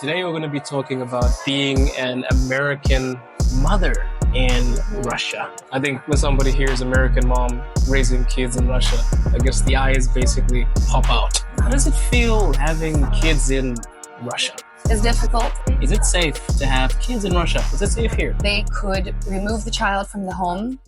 Today we're going to be talking about being an American mother in Russia. I think when somebody hears American mom raising kids in Russia, I guess the eyes basically pop out. How does it feel having kids in Russia? It's difficult. Is it safe to have kids in Russia? Is it safe here? They could remove the child from the home.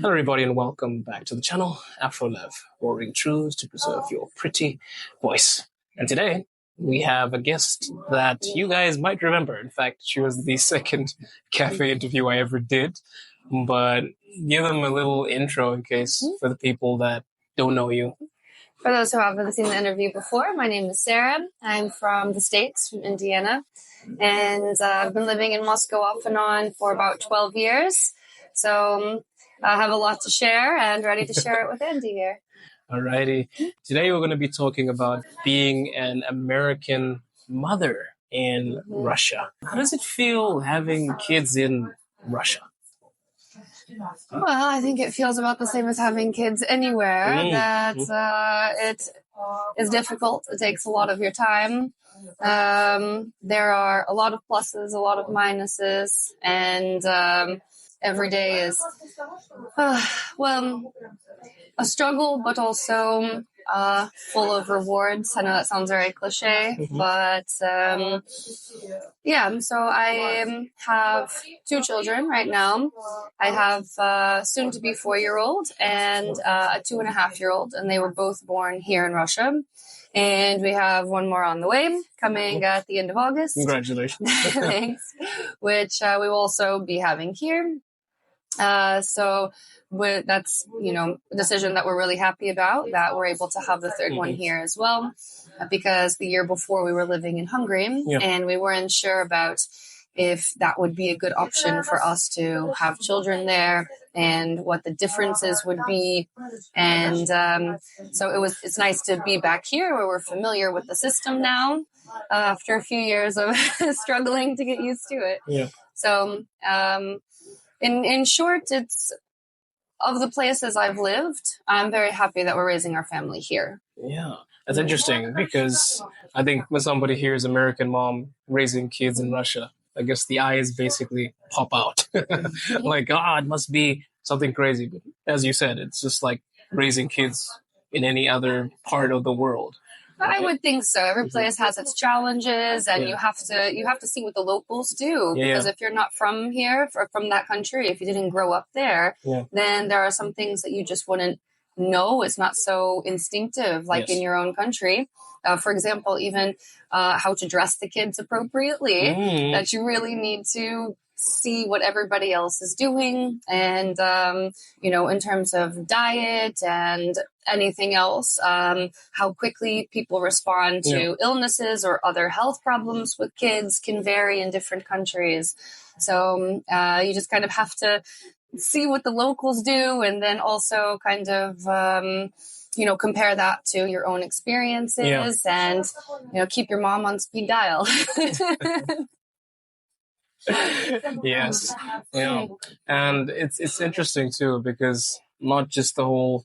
Hello everybody and welcome back to the channel, Afro Love, roaring truths to preserve your pretty voice. And today we have a guest that you guys might remember. In fact, she was the second cafe interview I ever did. But give them a little intro in case for the people that don't know you. For those who haven't seen the interview before, my name is Sara. I'm from the States, from Indiana. And I've been living in Moscow off and on for about 12 years. So I have a lot to share and ready to share it with Andy here. Alrighty. Today we're going to be talking about being an American mother in Russia. How does it feel having kids in Russia? Well, I think it feels about the same as having kids anywhere. It is difficult. It takes a lot of your time. There are a lot of pluses, a lot of minuses, and every day is, a struggle, but also full of rewards. I know that sounds very cliche, but so I have two children right now. I have soon to be 4-year-old and a 2.5-year-old, and they were both born here in Russia. And we have one more on the way, coming at the end of August. Congratulations. Thanks. Which we will also be having here. So that's, a decision that we're really happy about, that we're able to have the third one here as well, because the year before we were living in Hungary and we weren't sure about if that would be a good option for us to have children there and what the differences would be. And so it's nice to be back here where we're familiar with the system now after a few years of struggling to get used to it. Yeah. So, in short, it's of the places I've lived, I'm very happy that we're raising our family here. Yeah, that's interesting because I think when somebody hears American mom raising kids in Russia, I guess the eyes basically pop out. Like, it must be something crazy. But as you said, it's just like raising kids in any other part of the world. I would think so. Every place has its challenges, and you have to see what the locals do. Because if you're not from here, from that country, if you didn't grow up there, then there are some things that you just wouldn't know. It's not so instinctive like in your own country. For example, even how to dress the kids appropriately, that you really need to see what everybody else is doing. And, in terms of diet and anything else, how quickly people respond to illnesses or other health problems with kids can vary in different countries. So you just kind of have to see what the locals do, and then also kind of compare that to your own experiences and, keep your mom on speed dial. Yes. Yeah. And it's interesting too, because not just the whole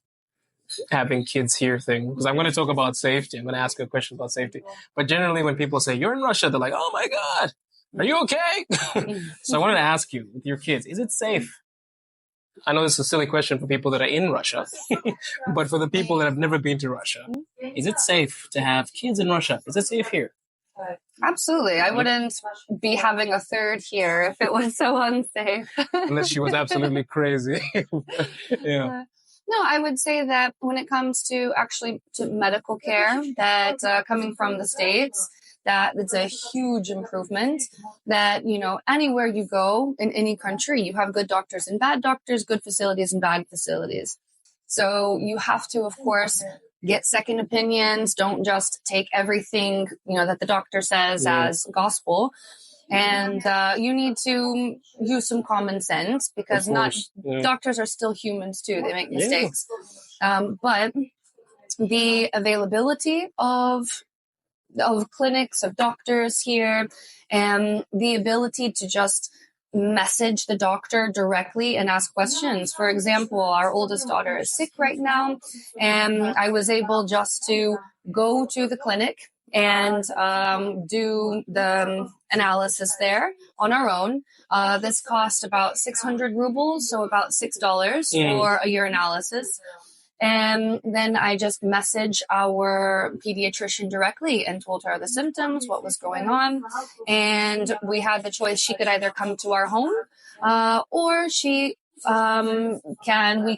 having kids here thing, because I'm going to talk about safety. I'm going to ask you a question about safety. But generally when people say you're in Russia, they're like, oh my God, are you okay? So I wanted to ask you, with your kids, is it safe? I know this is a silly question for people that are in Russia, but for the people that have never been to Russia, is it safe to have kids in Russia? Is it safe here? Absolutely. I wouldn't be having a third here if it was so unsafe. Unless she was absolutely crazy. No, I would say that when it comes to medical care, that coming from the States, that it's a huge improvement. That, anywhere you go in any country, you have good doctors and bad doctors, good facilities and bad facilities. So you have to, of course, get second opinions. Don't just take everything, that the doctor says as gospel. And you need to use some common sense, because doctors are still humans too. They make mistakes. But the availability of of clinics, of doctors here, and the ability to just message the doctor directly and ask questions. For example, our oldest daughter is sick right now, and I was able just to go to the clinic and do the analysis there on our own. This cost about 600 rubles, so about $6 for a urinalysis. And then I just messaged our pediatrician directly and told her the symptoms, what was going on. And we had the choice. She could either come to our home or we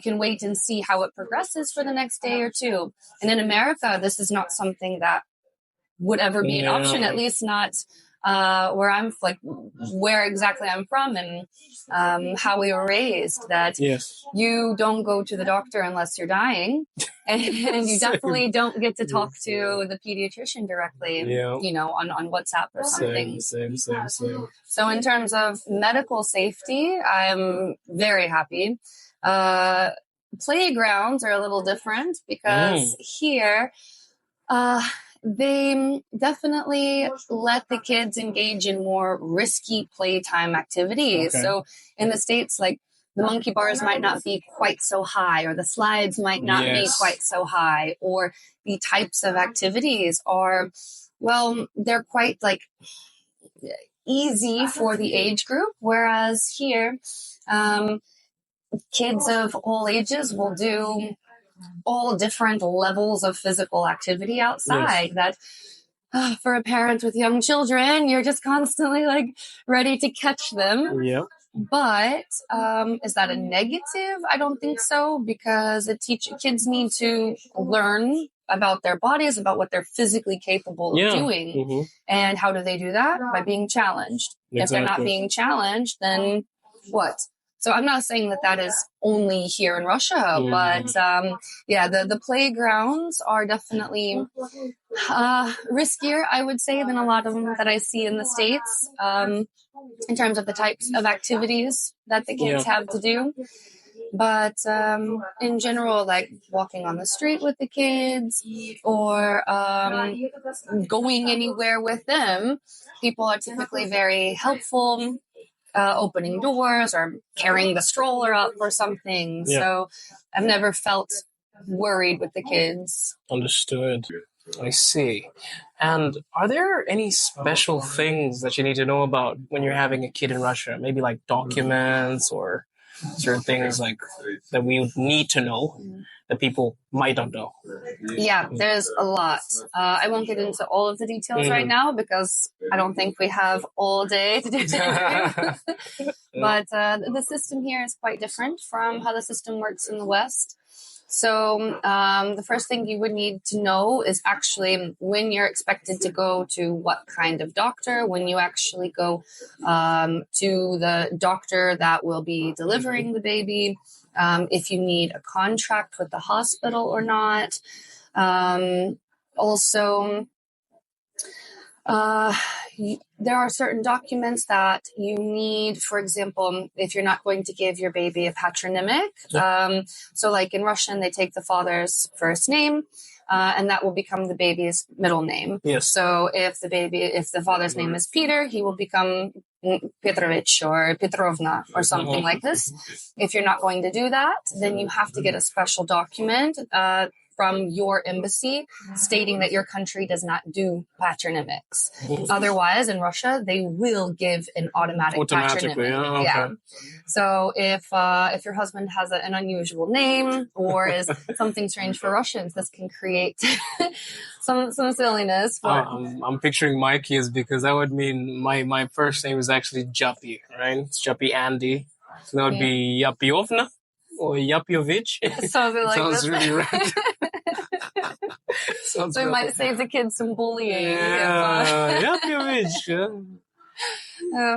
can wait and see how it progresses for the next day or two. And in America, this is not something that would ever be an option, at least not where exactly I'm from and how we were raised, that you don't go to the doctor unless you're dying, and you definitely don't get to talk to the pediatrician directly, on WhatsApp or something. Same. So in terms of medical safety, I'm very happy. Playgrounds are a little different because here, they definitely let the kids engage in more risky playtime activities. Okay. So in the States, like the monkey bars might not be quite so high, or the slides might not be quite so high, or the types of activities are, they're quite like easy for the age group. Whereas here, kids of all ages will do all different levels of physical activity outside. That for a parent with young children, you're just constantly like ready to catch them. Yep. But is that a negative? I don't think so, because kids need to learn about their bodies, about what they're physically capable of doing. Mm-hmm. And how do they do that? By being challenged. Exactly. If they're not being challenged, then what? So I'm not saying that is only here in Russia, but the playgrounds are definitely riskier, I would say, than a lot of them that I see in the States, in terms of the types of activities that the kids have to do. But in general, like walking on the street with the kids or going anywhere with them, people are typically very helpful. Opening doors or carrying the stroller up or something. Yeah. So I've never felt worried with the kids. Understood. I see. And are there any special things that you need to know about when you're having a kid in Russia? Maybe like documents or certain things like that we would need to know that people might not know? Yeah, there's a lot. I won't get into all of the details right now because I don't think we have all day to do that. But the system here is quite different from how the system works in the West. So the first thing you would need to know is actually when you're expected to go to what kind of doctor, when you actually go to the doctor that will be delivering the baby, if you need a contract with the hospital or not. Also, there are certain documents that you need. For example, if you're not going to give your baby a patronymic, so like in Russian, they take the father's first name, and that will become the baby's middle name. Yes. So if the father's name is Peter, he will become Petrovich or Petrovna or something like this. If you're not going to do that, then you have to get a special document from your embassy stating that your country does not do patronymics. Otherwise, in Russia, they will give an automatic patronymic. Okay. Yeah. So if your husband has an unusual name or is something strange for Russians, this can create some silliness. I'm picturing my kids because that would mean my first name is actually Juppy, right? It's Juppy Andy. So that would be Yapyovna or Yapyovich. Sounds really right. So it might save the kids some bullying.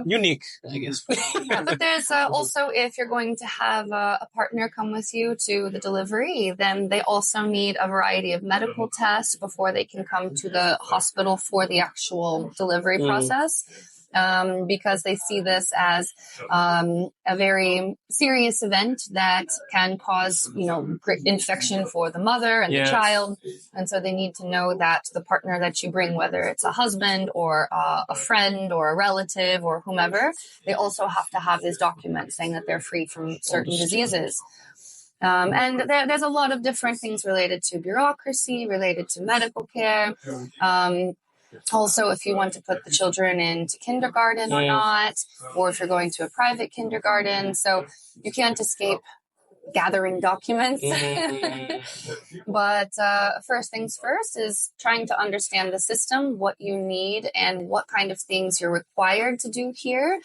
Unique, I guess. But there's also, if you're going to have a partner come with you to the delivery, then they also need a variety of medical tests before they can come to the hospital for the actual delivery process. because they see this as a very serious event that can cause, great infection for the mother and the child. And so they need to know that the partner that you bring, whether it's a husband or a friend or a relative or whomever, they also have to have this document saying that they're free from certain diseases. And there's a lot of different things related to bureaucracy, related to medical care. Also, if you want to put the children into kindergarten or not, or if you're going to a private kindergarten. So you can't escape gathering documents. But first things first is trying to understand the system, what you need, and what kind of things you're required to do here,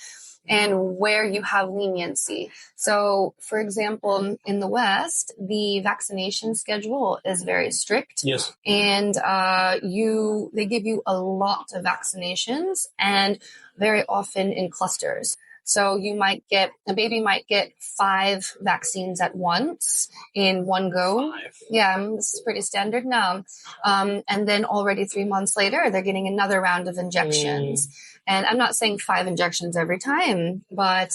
and where you have leniency. So, for example, in the West, the vaccination schedule is very strict. Yes. And they give you a lot of vaccinations, and very often in clusters. So a baby might get 5 vaccines at once in one go. 5. Yeah, this is pretty standard now. And then already 3 months later, they're getting another round of injections. And I'm not saying 5 injections every time, but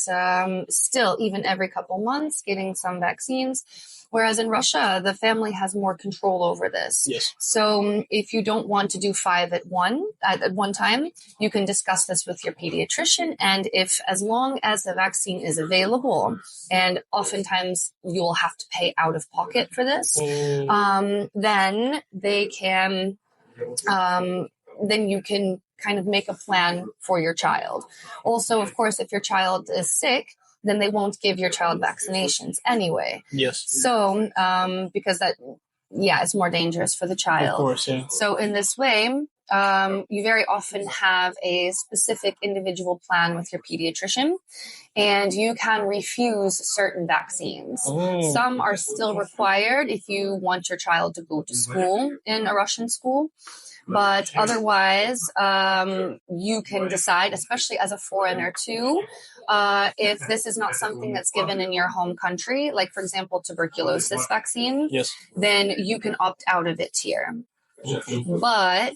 still, even every couple months, getting some vaccines. Whereas in Russia, the family has more control over this. Yes. So if you don't want to do 5 at one time, you can discuss this with your pediatrician. And as long as the vaccine is available, and oftentimes you will have to pay out of pocket for this, then they can, then you can kind of make a plan for your child. Also, of course, if your child is sick, then they won't give your child vaccinations anyway. Yes. So, because it's more dangerous for the child. Of course, yeah. So in this way, you very often have a specific individual plan with your pediatrician, and you can refuse certain vaccines. Some are still required if you want your child to go to school in a Russian school. But otherwise, you can decide, especially as a foreigner too, if this is not something that's given in your home country, like, for example, tuberculosis vaccine, then you can opt out of it here. But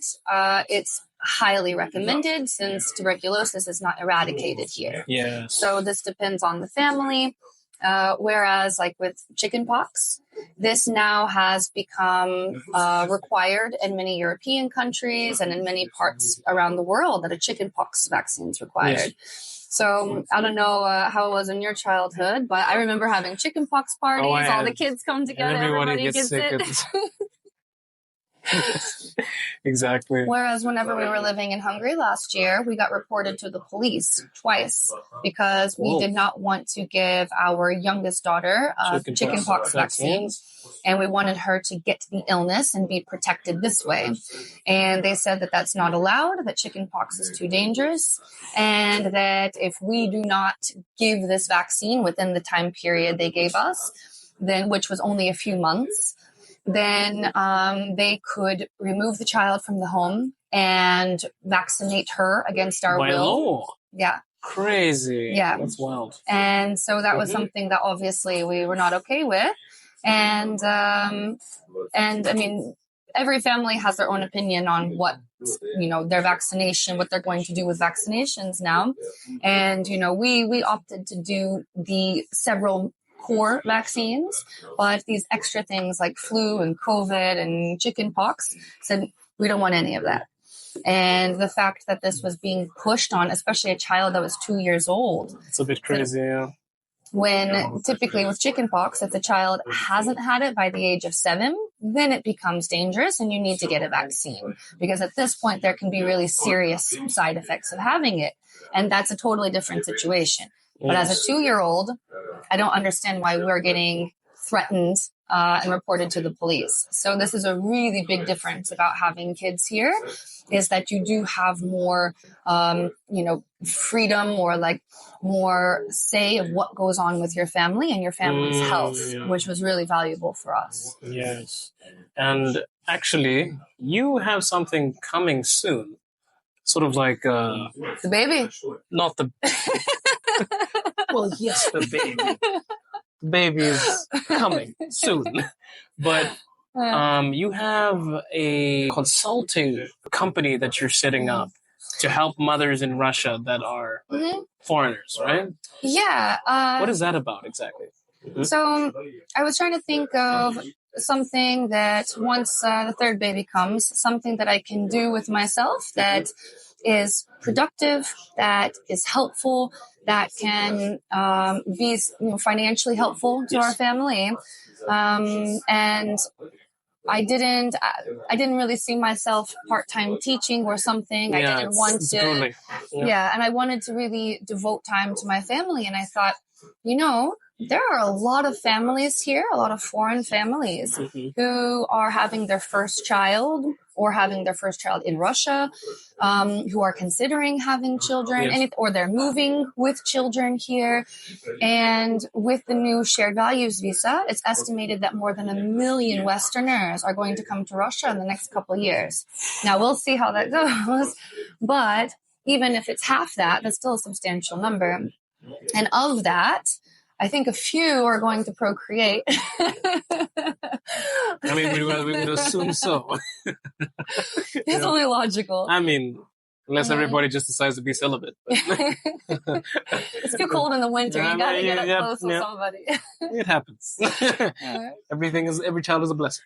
it's highly recommended since tuberculosis is not eradicated here. So this depends on the family. Whereas like with chickenpox, this now has become required in many European countries and in many parts around the world that a chickenpox vaccine is required. So I don't know how it was in your childhood, but I remember having chickenpox parties. All the kids come together. Everybody gets it. Exactly. Whereas whenever we were living in Hungary last year, we got reported to the police twice because we did not want to give our youngest daughter chickenpox vaccine. And we wanted her to get the illness and be protected this way. And they said that that's not allowed, that chickenpox is too dangerous, and that if we do not give this vaccine within the time period they gave us, then which was only a few months, then they could remove the child from the home and vaccinate her against our will. Yeah. Crazy. Yeah. That's wild. And so that was something that obviously we were not okay with. And I mean, every family has their own opinion on what, their vaccination, what they're going to do with vaccinations now. And, we opted to do the several core vaccines, but these extra things like flu and COVID and chickenpox said, we don't want any of that. And the fact that this was being pushed on, especially a child that was 2 years old. It's a bit crazy, yeah. When typically with chickenpox, if the child hasn't had it by the age of 7, then it becomes dangerous and you need to get a vaccine. Because at this point, there can be really serious side effects of having it. And that's a totally different situation. But as a 2-year-old, I don't understand why we're getting threatened and reported to the police. So this is a really big difference about having kids here, is that you do have more, freedom or like more say of what goes on with your family and your family's health, which was really valuable for us. Yes. And actually, you have something coming soon. Sort of like... the baby? Not the... Well, yes, the baby. The baby is coming soon. But you have a consulting company that you're setting up. to help mothers in Russia that are foreigners, right? Yeah. What is that about exactly? So I was trying to think of something that once the third baby comes, something that I can do with myself that is productive, that is helpful, that can be financially helpful to our family. And I didn't really see myself part-time teaching or something. I didn't want to. Totally. And I wanted to really devote time to my family. And I thought, there are a lot of families here, a lot of foreign families who are having their first child or having their first child in Russia, who are considering having children, or they're moving with children here. And with the new shared values visa, it's estimated that more than 1 million Westerners are going to come to Russia in the next couple of years. Now, we'll see how that goes. But even if it's half that, that's still a substantial number. And of that, I think a few are going to procreate. I mean, we would assume so. It's only logical. I mean, unless everybody just decides to be celibate. It's too cold in the winter. You gotta get up close with somebody. It happens. Every child is a blessing.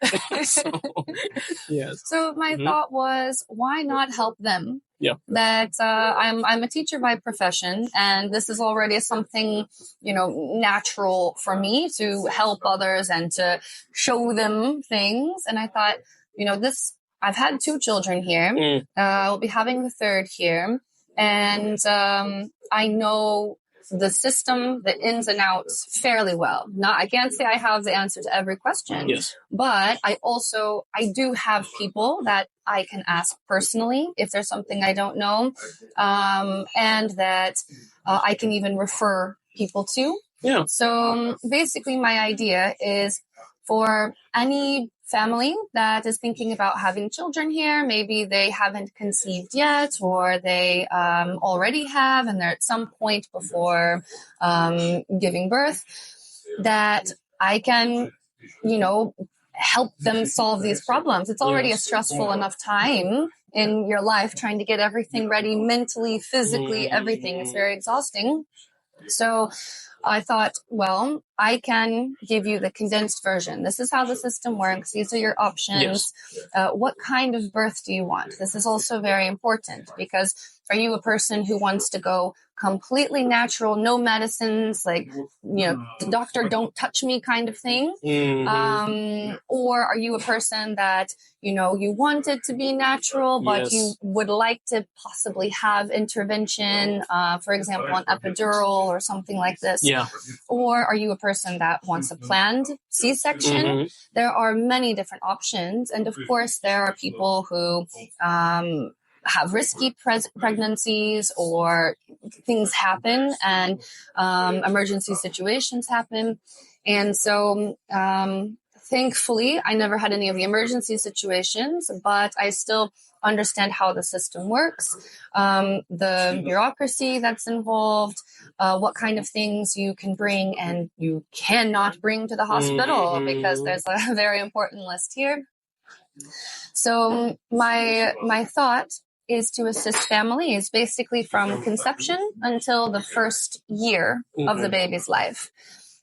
So my thought was, why not help them? Yeah. That I'm a teacher by profession, and this is already something natural for me to help others and to show them things. And I thought, I've had 2 children here. I'll be having the third here, and I know the system, the ins and outs fairly well. I can't say I have the answer to every question, but I do have people that I can ask personally if there's something I don't know, and that I can even refer people to. Yeah. So basically my idea is for any family that is thinking about having children here, maybe they haven't conceived yet, or they already have and they're at some point before giving birth, that I can, help them solve these problems. It's already a stressful enough time in your life trying to get everything ready mentally, physically, everything is very exhausting. So I thought, well, I can give you the condensed version. This is how the system works. These are your options. What kind of birth do you want? This is also very important, because are you a person who wants to go completely natural, no medicines, like, the doctor don't touch me kind of thing? Or are you a person that, you want it to be natural, but you would like to possibly have intervention, for example, an epidural or something like this? Or are you a person that wants a planned C-section? There are many different options. And of course, there are people who have risky pregnancies, or things happen and emergency situations happen. And so thankfully, I never had any of the emergency situations, but I still understand how the system works, the bureaucracy that's involved, what kind of things you can bring and you cannot bring to the hospital, because there's a very important list here. So my thought is to assist families basically from conception until the first year of the baby's life.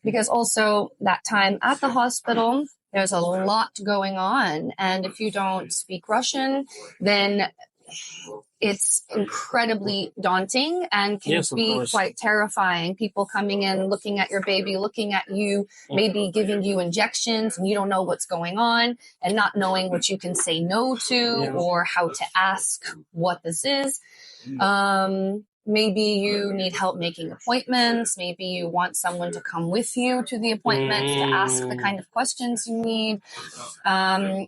Because also that time at the hospital, there's a lot going on. And if you don't speak Russian, then it's incredibly daunting and can be quite terrifying. People coming in, looking at your baby, looking at you, maybe giving you injections, and you don't know what's going on, and not knowing what you can say no to or how to ask what this is. Maybe you need help making appointments. Maybe you want someone to come with you to the appointment to ask the kind of questions you need.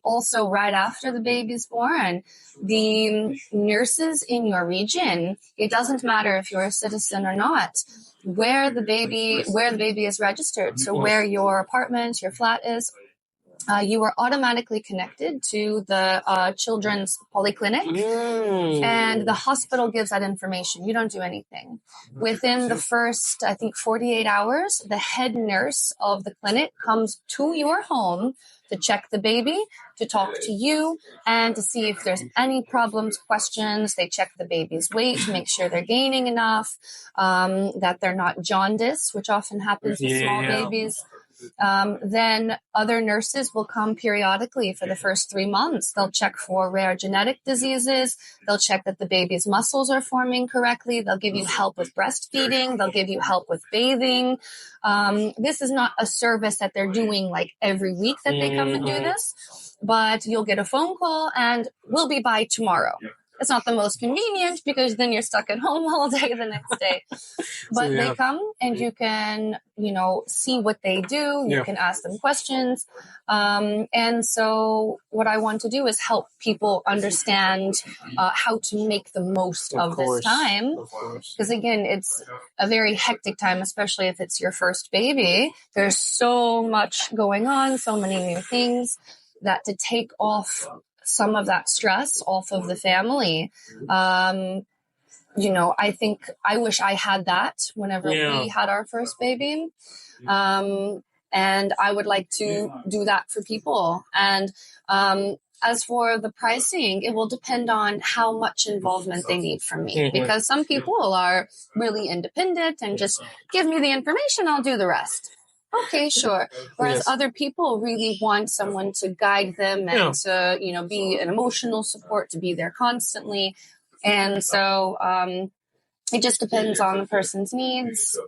Also, right after the baby's born, the nurses in your region, it doesn't matter if you're a citizen or not, where the baby is registered. So where your apartment, your flat is, you are automatically connected to the children's polyclinic, and the hospital gives that information. You don't do anything. Within the first, I think, 48 hours, the head nurse of the clinic comes to your home to check the baby, to talk to you, and to see if there's any problems, questions. They check the baby's weight to make sure they're gaining enough, that they're not jaundiced, which often happens with small babies. Then other nurses will come periodically for the first 3 months. They'll check for rare genetic diseases. They'll check that the baby's muscles are forming correctly. They'll give you help with breastfeeding. They'll give you help with bathing. This is not a service that they're doing like every week that they come and do this, but you'll get a phone call and we'll be by tomorrow. It's not the most convenient because then you're stuck at home all day the next day. But they come and you can, see what they do. You can ask them questions. And so what I want to do is help people understand how to make the most of this time. Because again, it's a very hectic time, especially if it's your first baby. There's so much going on, so many new things, that to take off some of that stress off of the family. I think I wish I had that whenever we had our first baby. And I would like to do that for people. And as for the pricing, it will depend on how much involvement they need from me. Because some people are really independent and just give me the information, I'll do the rest. Okay, sure. Whereas other people really want someone to guide them and to, be an emotional support, to be there constantly. And so it just depends on the person's needs.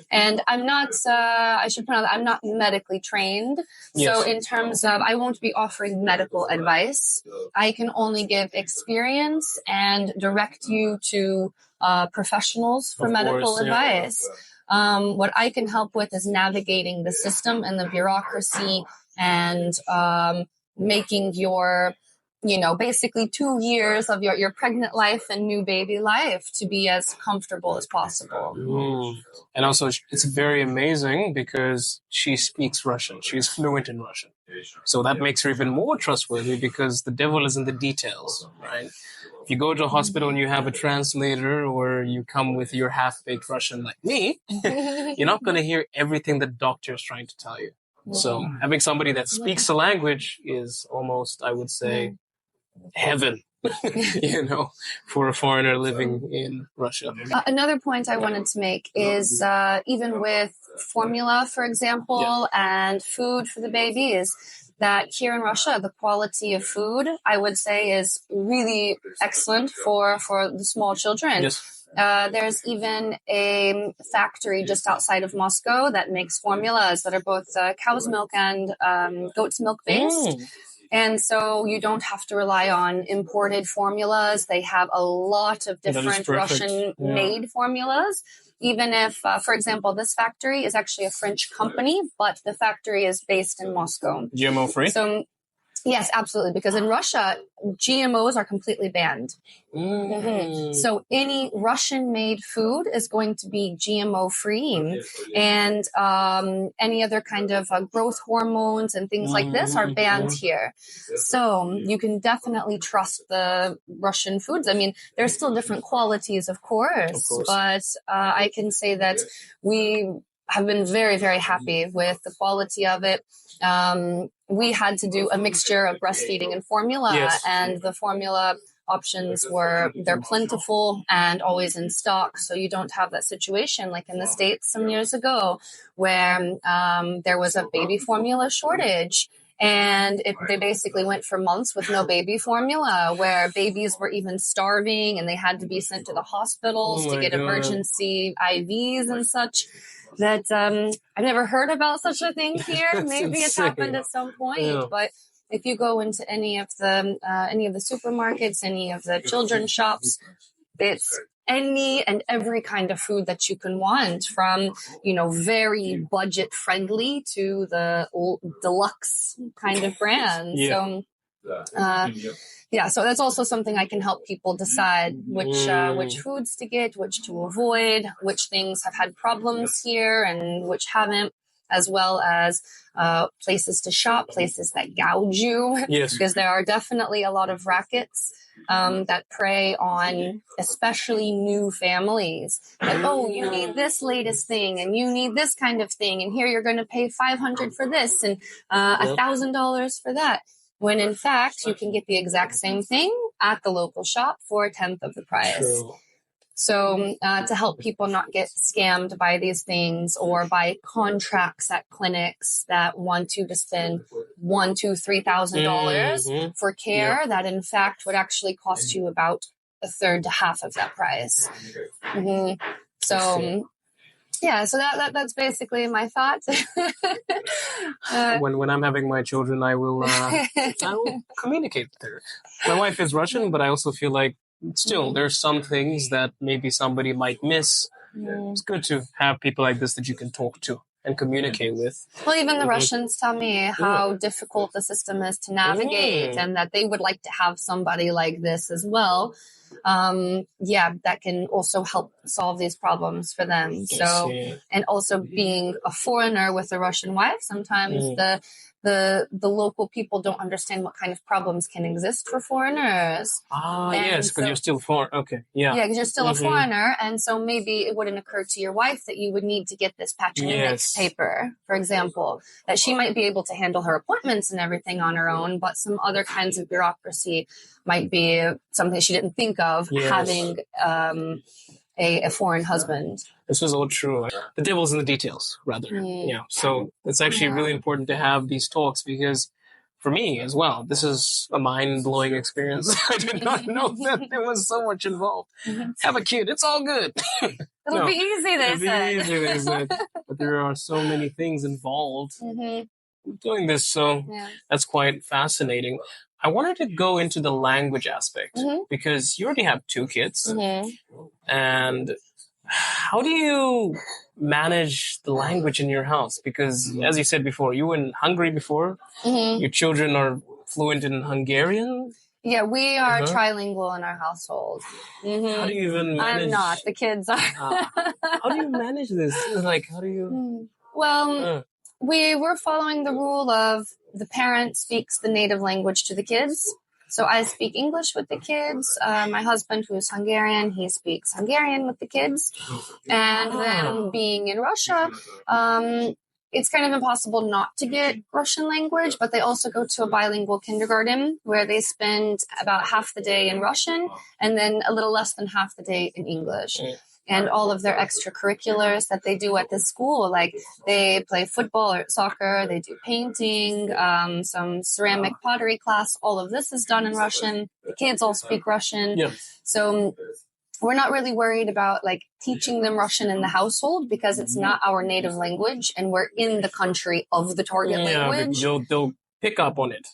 And I'm not, I should point out that I'm not medically trained. So in terms of, I won't be offering medical advice. I can only give experience and direct you to professionals for medical advice. What I can help with is navigating the system and the bureaucracy and making your, basically 2 years of your pregnant life and new baby life to be as comfortable as possible. And also, it's very amazing because she speaks Russian. She's fluent in Russian. So that makes her even more trustworthy because the devil is in the details, right? If you go to a hospital and you have a translator or you come with your half-baked Russian like me, you're not going to hear everything the doctor is trying to tell you. So having somebody that speaks the language is almost, I would say, heaven, for a foreigner living in Russia. Another point I wanted to make is even with formula, for example, and food for the baby is that here in Russia, the quality of food, I would say, is really excellent for the small children. There's even a factory just outside of Moscow that makes formulas that are both cow's milk and goat's milk based. And so you don't have to rely on imported formulas. They have a lot of different Russian-made formulas. Even if, for example, this factory is actually a French company, but the factory is based in Moscow. GMO-free? So, yes, absolutely. Because in Russia, GMOs are completely banned. So any Russian-made food is going to be GMO-free. And any other kind of growth hormones and things like this are banned here. So you can definitely trust the Russian foods. I mean, there's still different qualities, of course. But I can say that we have been very, very happy with the quality of it. We had to do a mixture of breastfeeding and formula, and the formula options they're plentiful and always in stock. So you don't have that situation like in the States some years ago where there was a baby formula shortage. And they basically went for months with no baby formula, where babies were even starving and they had to be sent to the hospitals to get emergency IVs and such. That I've never heard about such a thing here. Maybe it's happened at some point, but if you go into any of the supermarkets, any of the children's shops, it's any and every kind of food that you can want, from very budget friendly to the deluxe kind of brands. So that's also something I can help people decide which foods to get, which to avoid, which things have had problems here and which haven't. as well as places to shop, places that gouge you. Yes. Because there are definitely a lot of rackets that prey on especially new families. Like, oh, you need this latest thing and you need this kind of thing. And here you're going to pay $500 for this and $1,000 for that. When in fact, you can get the exact same thing at the local shop for a tenth of the price. True. So to help people not get scammed by these things or by contracts at clinics that want you to spend $1,000 to $3,000 for care that in fact would actually cost you about a third to half of that price. So so that's basically my thoughts. When I'm having my children, I will communicate with her. My wife is Russian, but I also feel like still there's some things that maybe somebody might miss. It's good to have people like this that you can talk to and communicate with. Well, even the Russians tell me how difficult the system is to navigate and that they would like to have somebody like this as well. That can also help solve these problems for them. So, and also being a foreigner with a Russian wife, sometimes the local people don't understand what kind of problems can exist for foreigners. Yes, because you're still foreign. Okay, yeah. Yeah, because you're still a foreigner, and so maybe it wouldn't occur to your wife that you would need to get this patronymic paper, for example, that she might be able to handle her appointments and everything on her own, but some other kinds of bureaucracy might be something she didn't think of having a foreign husband. This is all true. The devil's in the details, rather. Yeah. So it's actually really important to have these talks because for me as well, this is a mind-blowing experience. I did not know that there was so much involved. Have a kid. It's all good. It'll be easy, they said. But there are so many things involved doing this. So that's quite fascinating. I wanted to go into the language aspect because you already have 2 kids. And how do you manage the language in your house? Because as you said before, you were in Hungary before. Your children are fluent in Hungarian. Yeah, we are trilingual in our household. How do you even manage? I'm not. The kids are. How do you manage this? Like, how do you? Well, we were following the rule of the parent speaks the native language to the kids. So I speak English with the kids. My husband, who is Hungarian, he speaks Hungarian with the kids. And then being in Russia, it's kind of impossible not to get Russian language, but they also go to a bilingual kindergarten where they spend about half the day in Russian and then a little less than half the day in English. And all of their extracurriculars that they do at the school, like they play football or soccer, they do painting, some ceramic pottery class. All of this is done in Russian. The kids all speak Russian. So we're not really worried about like teaching them Russian in the household because it's not our native language and we're in the country of the target language. They'll pick up on it.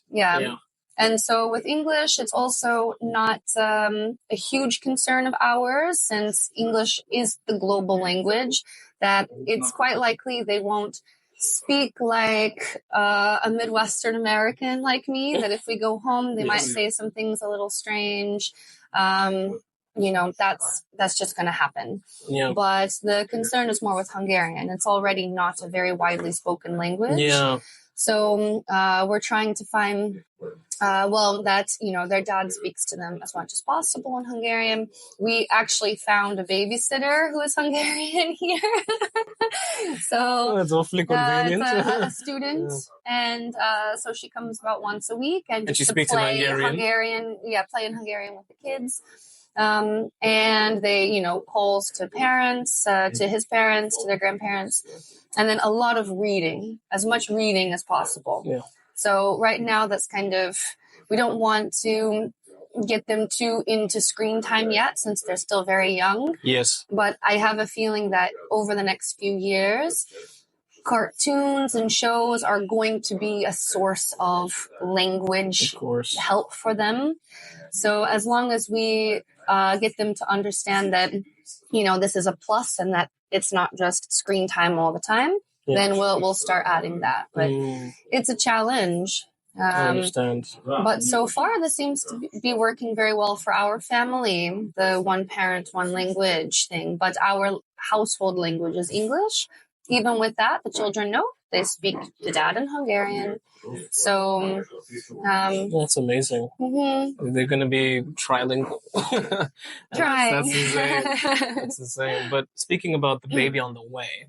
And so with English, it's also not a huge concern of ours since English is the global language, that it's quite likely they won't speak like a Midwestern American like me, that if we go home, they might say some things a little strange. That's just going to happen. But the concern is more with Hungarian. It's already not a very widely spoken language. So we're trying to find, their dad speaks to them as much as possible in Hungarian. We actually found a babysitter who is Hungarian here. So that's awfully convenient. A student. And so she comes about once a week and she just speaks to play in Hungarian. Play in Hungarian with the kids. And they, calls to parents, to his parents, to their grandparents, and then a lot of reading, as much reading as possible. So right now that's kind of, we don't want to get them too into screen time yet since they're still very young. But I have a feeling that over the next few years, cartoons and shows are going to be a source of language help for them. So as long as we get them to understand that, this is a plus and that it's not just screen time all the time, then we'll start adding that. But it's a challenge. I understand. But so far, this seems to be working very well for our family, the one parent, one language thing. But our household language is English. even with that, the children know they speak to dad in Hungarian. So that's amazing. Mm-hmm. They're going to be trilingual. Trying. That's insane. That's insane. But speaking about the baby on the way,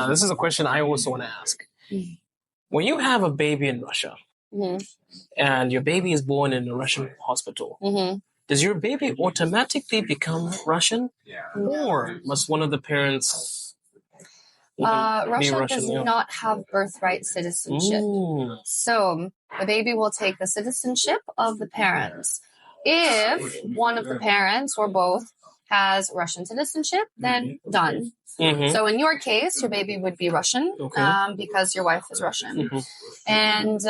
this is a question I also want to ask. When you have a baby in Russia and your baby is born in a Russian hospital, does your baby automatically become Russian? Or must one of the parents... Russia does not have birthright citizenship. So the baby will take the citizenship of the parents. If one of the parents or both has Russian citizenship, then done. So in your case, your baby would be Russian because your wife is Russian. And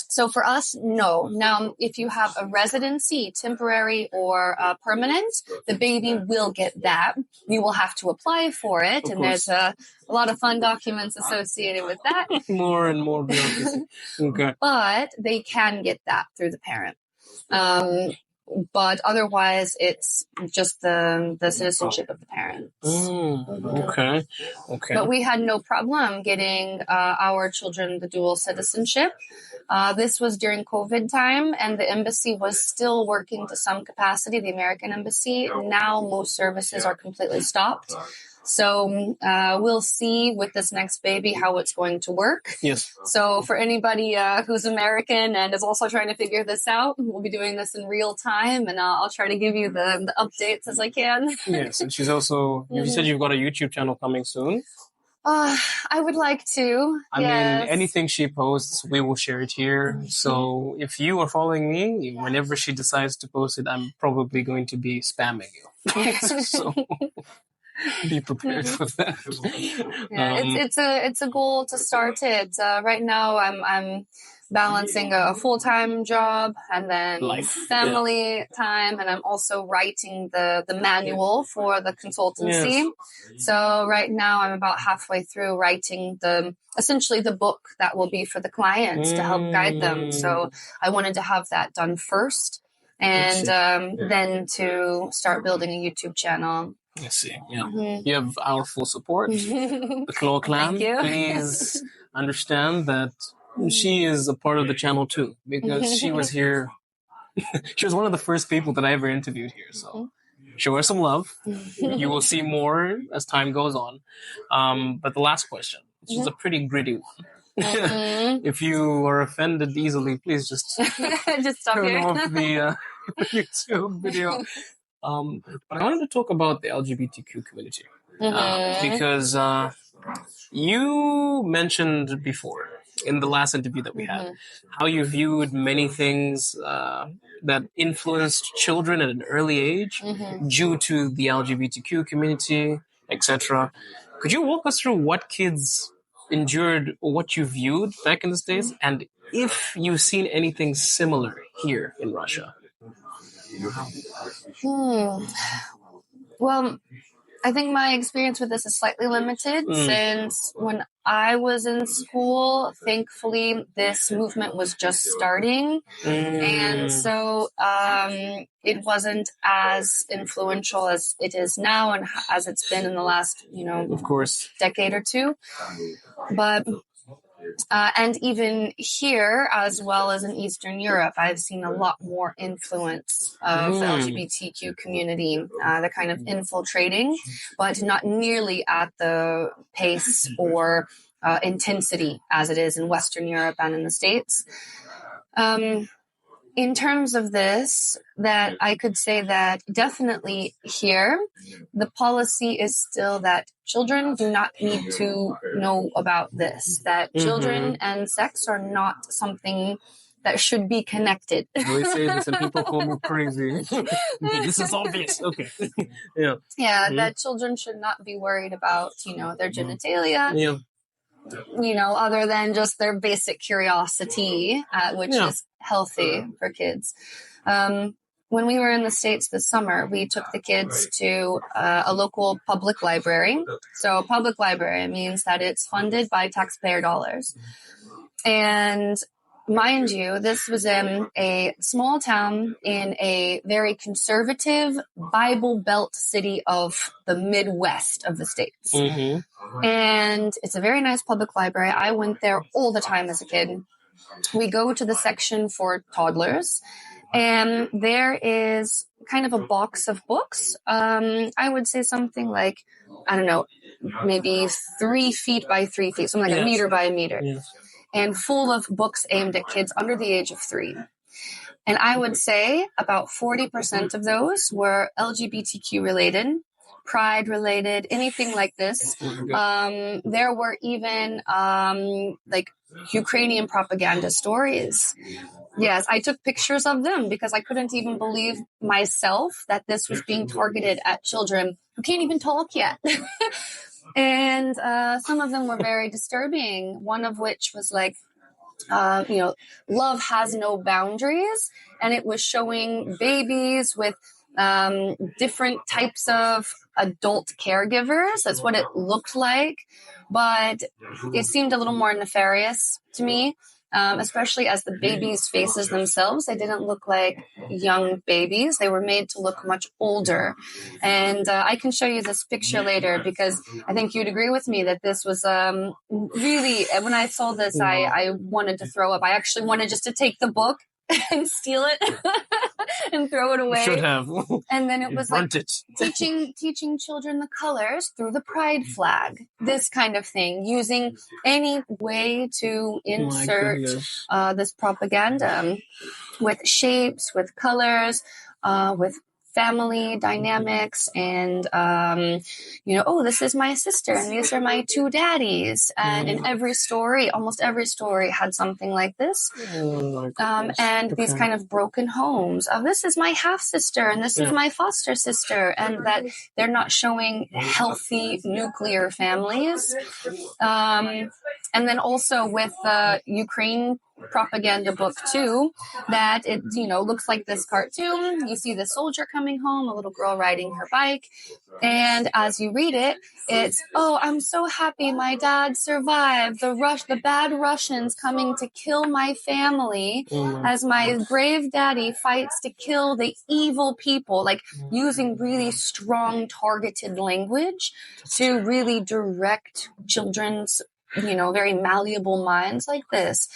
so for us, no. Now, if you have a residency, temporary or permanent, the baby will get that. You will have to apply for it. And there's a lot of fun documents associated with that. More and more bureaucracy. But they can get that through the parent. But otherwise, it's just the citizenship of the parents. Okay. But we had no problem getting our children the dual citizenship. This was during COVID time, and the embassy was still working to some capacity, the American embassy. Now most services are completely stopped. So we'll see with this next baby how it's going to work. Yes. So for anybody who's American and is also trying to figure this out, we'll be doing this in real time, and I'll try to give you the updates as I can. Yes, and she's also, you said you've got a YouTube channel coming soon. I would like to. I mean, anything she posts, we will share it here. So if you are following me, whenever she decides to post it, I'm probably going to be spamming you. So be prepared for that. It's a goal to start it. Right now, I'm balancing a full-time job and then family time, and I'm also writing the manual for the consultancy. So right now I'm about halfway through writing essentially the book that will be for the clients to help guide them. So I wanted to have that done first, and then to start building a YouTube channel. I see. Yeah. You have our full support. The Claw Clan, please understand that she is a part of the channel too, because she was here. She was one of the first people that I ever interviewed here. So show her some love. You will see more as time goes on. But the last question, which is a pretty gritty one. If you are offended easily, please just stop turn here. off the YouTube video. But I wanted to talk about the LGBTQ community because you mentioned before in the last interview that we had how you viewed many things that influenced children at an early age due to the LGBTQ community, etc. Could you walk us through what kids endured or what you viewed back in the States, and if you've seen anything similar here in Russia? Well, I think my experience with this is slightly limited since when I was in school, thankfully, this movement was just starting. And so it wasn't as influential as it is now and as it's been in the last, of course, decade or two. But and even here, as well as in Eastern Europe, I've seen a lot more influence of the LGBTQ community, the kind of infiltrating, but not nearly at the pace or intensity as it is in Western Europe and in the States. In terms of this, that I could say that definitely here, the policy is still that children do not need to know about this, that children and sex are not something that should be connected. I always say this and people call me crazy. This is obvious. Okay. That children should not be worried about, their genitalia. Other than just their basic curiosity, which is healthy for kids. When we were in the States this summer, we took the kids to a local public library. So a public library means that it's funded by taxpayer dollars. And mind you, this was in a small town in a very conservative Bible Belt city of the Midwest of the States. Mm-hmm. And it's a very nice public library. I went there all the time as a kid. We go to the section for toddlers, and there is kind of a box of books. I would say something like, I don't know, maybe 3 feet by 3 feet, something like a meter by a meter. Yes. And full of books aimed at kids under the age of 3. And I would say about 40% of those were LGBTQ related, pride related, anything like this. There were even like Ukrainian propaganda stories. Yes, I took pictures of them because I couldn't even believe myself that this was being targeted at children who can't even talk yet. And some of them were very disturbing, one of which was like, love has no boundaries. And it was showing babies with different types of adult caregivers. That's what it looked like. But it seemed a little more nefarious to me. Especially as the babies' faces themselves, they didn't look like young babies. They were made to look much older. And I can show you this picture later because I think you'd agree with me that this was really, when I saw this, I wanted to throw up. I actually wanted just to take the book and steal it and throw it away. You should have. And then it was like teaching children the colors through the pride flag, this kind of thing, using any way to insert this propaganda with shapes, with colors, with family dynamics, and this is my sister and these are my 2 daddies, and in every story, almost every story had something like this. And these kind of broken homes of this is my half sister and this is my foster sister, and that they're not showing healthy nuclear families. And then also with the Ukraine propaganda book too, that it looks like this cartoon. You see the soldier coming home, a little girl riding her bike, and as you read it, it's, oh, I'm so happy my dad survived the bad Russians coming to kill my family as my brave daddy fights to kill the evil people, like using really strong targeted language to really direct children's very malleable minds like this,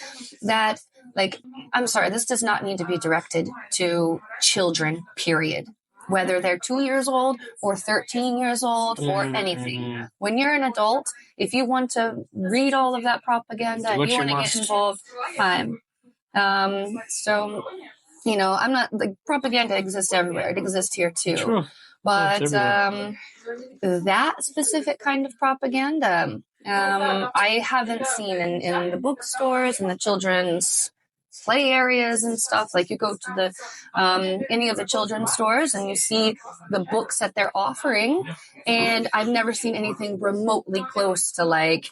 that, like, I'm sorry, this does not need to be directed to children, period. Whether they're 2 years old or 13 years old or anything. When you're an adult, if you want to read all of that propaganda and you want to get involved, fine. So, I'm not, like, propaganda exists everywhere. It exists here too. True. But that specific kind of propaganda, I haven't seen in the bookstores and the children's play areas and stuff. Like, you go to the any of the children's stores and you see the books that they're offering, and I've never seen anything remotely close to like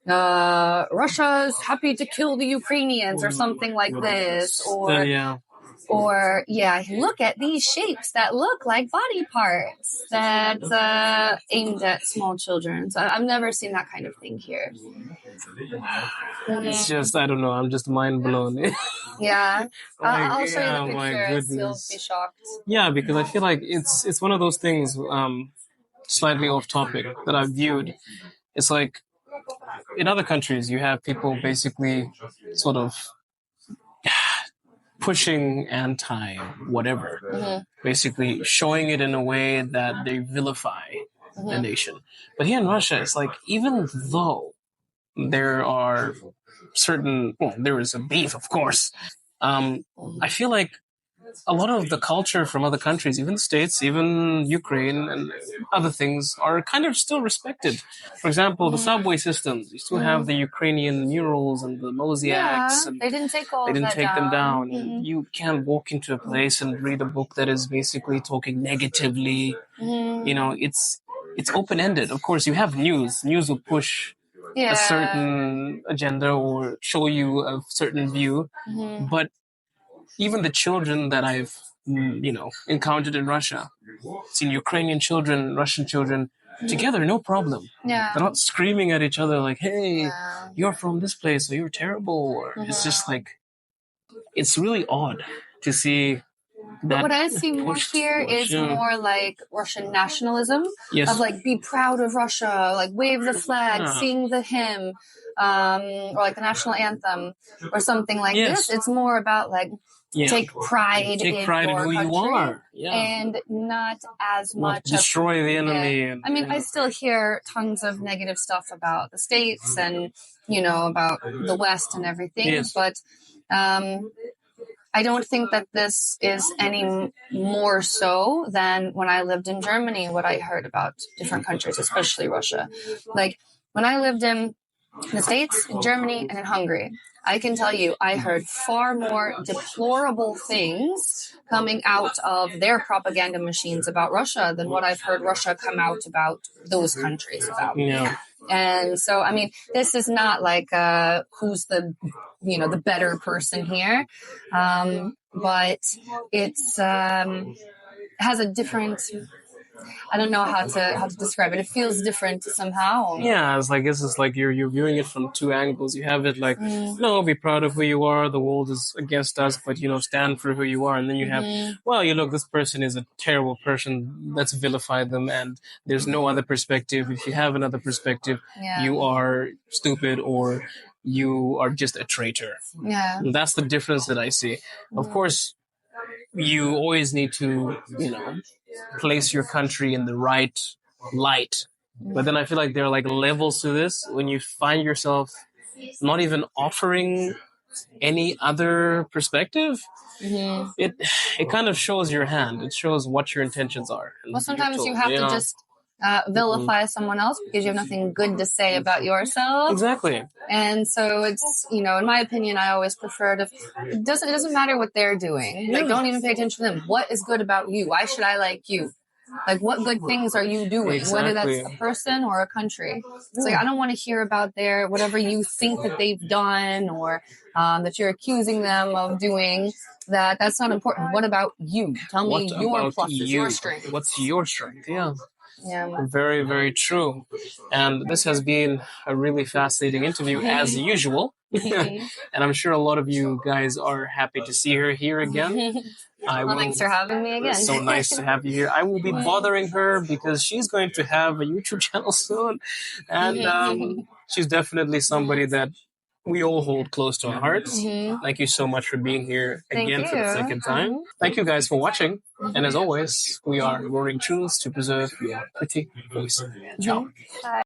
Russia's happy to kill the Ukrainians or something like this, or look at these shapes that look like body parts that aimed at small children. So I've never seen that kind of thing here. It's just, I don't know, I'm just mind blown. Yeah. I'll show you the pictures. You'll be shocked. Yeah, because I feel like it's one of those things, slightly off topic, that I've viewed. It's like, in other countries, you have people basically sort of pushing anti-whatever, basically showing it in a way that they vilify the nation. But here in Russia, it's like, even though there are there is a beef, of course, I feel like a lot of the culture from other countries, even the States, even Ukraine and other things, are kind of still respected. For example, the subway systems, you still have the Ukrainian murals and the mosaics. And they didn't take them down. And you can't walk into a place and read a book that is basically talking negatively. It's open-ended. Of course, you have news. News will push a certain agenda or show you a certain view. But even the children that I've, encountered in Russia, seen Ukrainian children, Russian children together, no problem. Yeah. They're not screaming at each other like, hey, you're from this place, or you're terrible. Or it's just like, it's really odd to see. But what I see more here is more like Russian nationalism. Yes. Of like, be proud of Russia, like wave the flag, sing the hymn, or like the national anthem, or something like this. It's more about like take pride in your who country, you are, and not as much destroy the enemy. I mean, I still hear tons of negative stuff about the States and about the West and everything, but I don't think that this is any more so than when I lived in Germany, what I heard about different countries, especially Russia. Like when I lived in the States, in Germany, and in Hungary, I can tell you I heard far more deplorable things coming out of their propaganda machines about Russia than what I've heard Russia come out about those countries about. Yeah. And so, I mean, this is not like who's the the better person here, but it's has a different. I don't know how to describe it. It feels different somehow. Yeah, it's like it's like you're viewing it from two angles. You have it like, no, be proud of who you are. The world is against us, but stand for who you are. And then you have, well, look, this person is a terrible person. Let's vilify them, and there's no other perspective. If you have another perspective, you are stupid or you are just a traitor. Yeah, and that's the difference that I see. Of course, you always need to, place your country in the right light. But then I feel like there are like levels to this when you find yourself not even offering any other perspective. It kind of shows your hand. It shows what your intentions are. Well, sometimes you have to just vilify someone else because you have nothing good to say about yourself. Exactly. And so it's, in my opinion, I always prefer to, it doesn't matter what they're doing. Like, don't even pay attention to them. What is good about you? Why should I like you? Like, what good things are you doing? Whether that's a person or a country. It's like, I don't want to hear about whatever you think that they've done or that you're accusing them of doing. That's not important. What about you? Tell me your pluses, your strengths. What's your strength? Yeah. Yeah. Very, very true. And this has been a really fascinating interview as usual. And I'm sure a lot of you guys are happy to see her here again. Thanks for having me again. It's so nice to have you here. I will be bothering her because she's going to have a YouTube channel soon. And she's definitely somebody that we all hold close to our hearts. Thank you so much for being here again for the second time. Thank you guys for watching. And as always, we are roaring truths to preserve your pretty voice. Ciao. Bye.